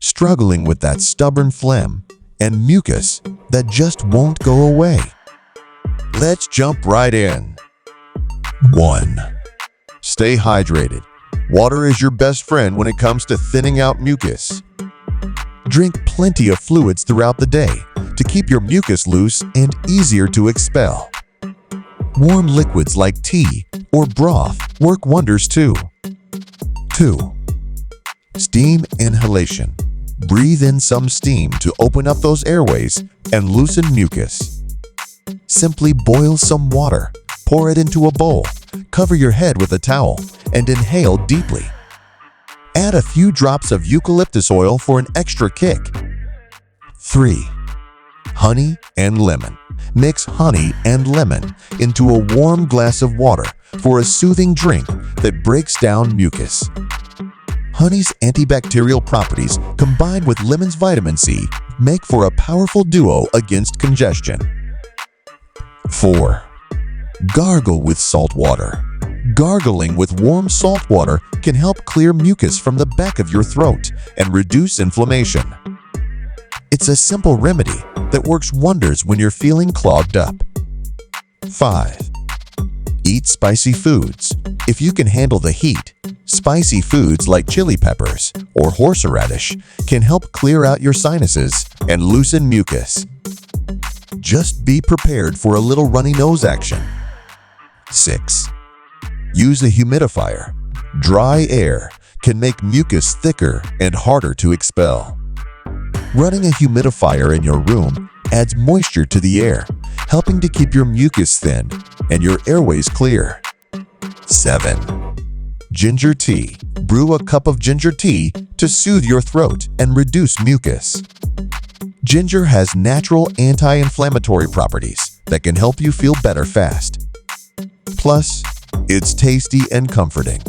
Struggling with that stubborn phlegm and mucus that just won't go away? Let's jump right in. 1. Stay hydrated. Water is your best friend when it comes to thinning out mucus. Drink plenty of fluids throughout the day to keep your mucus loose and easier to expel. Warm liquids like tea or broth work wonders too. 2. Steam inhalation. Breathe in some steam to open up those airways and loosen mucus. Simply boil some water, pour it into a bowl, cover your head with a towel, and inhale deeply. Add a few drops of eucalyptus oil for an extra kick. 3. Honey and lemon. Mix honey and lemon into a warm glass of water for a soothing drink that breaks down mucus. Honey's antibacterial properties combined with lemon's vitamin C make for a powerful duo against congestion. 4. Gargle with salt water. Gargling with warm salt water can help clear mucus from the back of your throat and reduce inflammation. It's a simple remedy that works wonders when you're feeling clogged up. 5. Eat spicy foods. If you can handle the heat, spicy foods like chili peppers or horseradish can help clear out your sinuses and loosen mucus. Just be prepared for a little runny nose action. 6. Use a humidifier. Dry air can make mucus thicker and harder to expel. Running a humidifier in your room adds moisture to the air, helping to keep your mucus thin and your airways clear. 7. Ginger tea. Brew a cup of ginger tea to soothe your throat and reduce mucus. Ginger has natural anti-inflammatory properties that can help you feel better fast. Plus, it's tasty and comforting,